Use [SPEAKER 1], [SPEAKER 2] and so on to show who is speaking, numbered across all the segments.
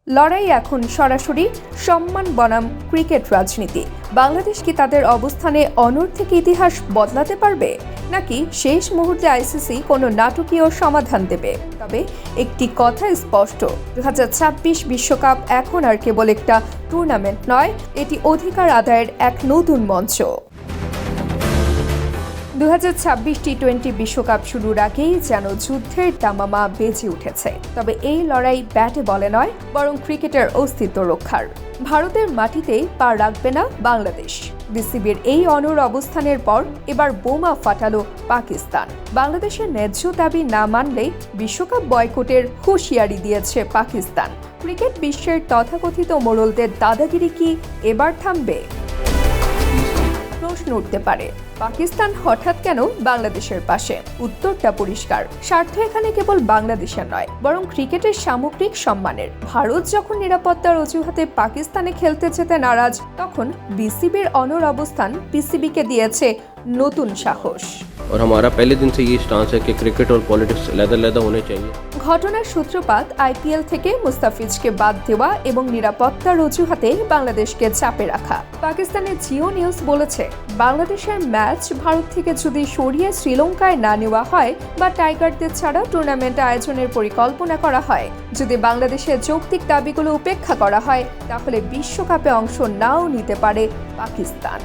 [SPEAKER 1] লড়াই এখন সরাসরি সম্মান বনাম ক্রিকেট রাজনীতি। বাংলাদেশ কি তাদের অবস্থানে অনর্থক ইতিহাস বদলাতে পারবে, নাকি শেষ মুহূর্তে আইসিসি কোনো নাটকীয় সমাধান দেবে? তবে একটি কথা স্পষ্ট, 2026 বিশ্বকাপ এখন আর কেবল একটা টুর্নামেন্ট নয়, এটি অধিকার আদায়ের এক নতুন মঞ্চ। 2026 টি-20 বিশ্বকাপ শুরুর আগেই যেন যুদ্ধের দামামা বেজে উঠেছে। তবে এই লড়াই ব্যাটে বলে নয়, বরং ক্রিকেটের অস্তিত্ব রক্ষার। ভারতের মাটিতেই পা রাখবে না বাংলাদেশ। বিসিবির এই অনড় অবস্থানের পর এবার বোমা ফাটালো পাকিস্তান। বাংলাদেশের ন্যায্য দাবি না মানলেই বিশ্বকাপ বয়কটের হুঁশিয়ারি দিয়েছে পাকিস্তান। ক্রিকেট বিশ্বের তথাকথিত মোড়লদের দাদাগিরি কি এবার থামবে? প্রশ্ন উঠতে পারে, পাকিস্তান হঠাৎ কেন বাংলাদেশের পাশে? উত্তরটা পরিষ্কার, স্বার্থ এখানে কেবল বাংলাদেশের নয়, বরং ক্রিকেটের সামগ্রিক সম্মানের। ভারত যখন নিরাপত্তার অজুহাতে পাকিস্তানে খেলতে যেতে নারাজ, তখন বিসিবির অনড় অবস্থান পিসিবিকে দিয়েছে নতুন সাহস।
[SPEAKER 2] और हमारा पहले दिन से ये स्टांस है कि क्रिकेट और पॉलिटिक्स अलग-अलग होने चाहिए।
[SPEAKER 1] ঘটনার সূত্রপাত আইপিএল থেকে মুস্তাফিজকে বাদ দেওয়া এবং নিরাপত্তার অজুহাতে বাংলাদেশকে চাপে রাখা। পাকিস্তানের জিও নিউজ বলেছে, বাংলাদেশের ম্যাচ ভারত থেকে যদি সরিয়ে শ্রীলঙ্কায় না নেওয়া হয় বা টাইগারদের ছাড়া টুর্নামেন্ট আয়োজনের পরিকল্পনা করা হয়, যদি বাংলাদেশের যৌক্তিক দাবিগুলো উপেক্ষা করা হয়, তাহলে বিশ্বকাপে অংশ নাও নিতে পারে পাকিস্তান।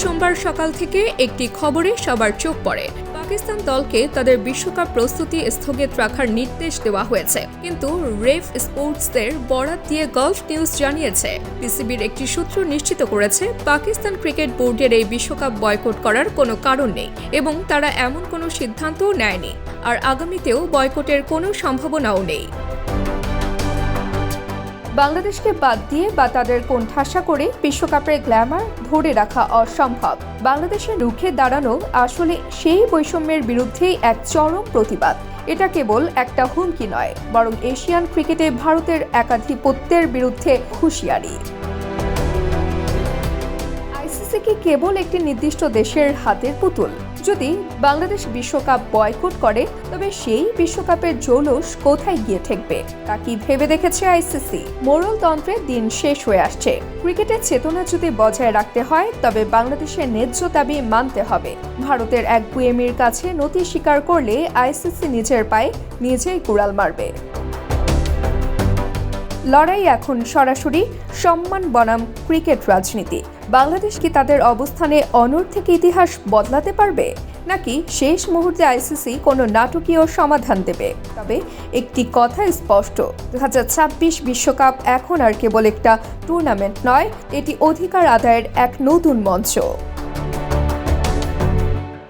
[SPEAKER 1] সোমবার সকাল থেকে একটি খবরে সবার চোখ পড়ে। পাকিস্তান দলকে তাদের বিশ্বকাপ প্রস্তুতি স্থগিত রাখার নির্দেশ দেওয়া হয়েছে। কিন্তু রেফ স্পোর্টসদের বরাত দিয়ে গলফ নিউজ জানিয়েছে, পিসিবির একটি সূত্র নিশ্চিত করেছে পাকিস্তান ক্রিকেট বোর্ডের এই বিশ্বকাপ বয়কট করার কোনো কারণ নেই এবং তারা এমন কোনো সিদ্ধান্তও নেয়নি, আর আগামীতেও বয়কটের কোনো সম্ভাবনাও নেই। বাংলাদেশকে বাদ দিয়ে বা তাদের কোণঠাসা করে বিশ্বকাপের গ্ল্যামার ধরে রাখা অসম্ভব। বাংলাদেশের রুখে দাঁড়ানো আসলে সেই বৈষম্যের বিরুদ্ধেই এক চরম প্রতিবাদ। এটা কেবল একটা হুমকি নয়, বরং এশিয়ান ক্রিকেটে ভারতের একাধিপত্যের বিরুদ্ধে হুঁশিয়ারি। আইসিসি কি কেবল একটি নির্দিষ্ট দেশের হাতের পুতুল? যদি বাংলাদেশ বিশ্বকাপ বয়কট করে, তবে সেই বিশ্বকাপের জৌলুস কোথায় গিয়ে ঠেকবে তা কি ভেবে দেখেছে আইসিসি? মোড়লতন্ত্রের দিন শেষ হয়ে আসছে। ক্রিকেটের চেতনা যদি বজায় রাখতে হয়, তবে বাংলাদেশের ন্যায্য দাবি মানতে হবে। ভারতের এক গুয়েমির কাছে নতি স্বীকার করলে আইসিসি নিজের পায়ে নিজেই কুড়াল মারবে। লড়াই এখন সরাসরি সম্মান বনাম ক্রিকেট রাজনীতি। বাংলাদেশ কি তাদের অবস্থানে অনর্থক ইতিহাস বদলাতে পারবে, নাকি শেষ মুহূর্তে আইসিসি কোনো নাটকীয় সমাধান দেবে? তবে একটি কথা স্পষ্ট, 2026 বিশ্বকাপ এখন আর কেবল একটা টুর্নামেন্ট নয়, এটি অধিকার আদায়ের এক নতুন মঞ্চ।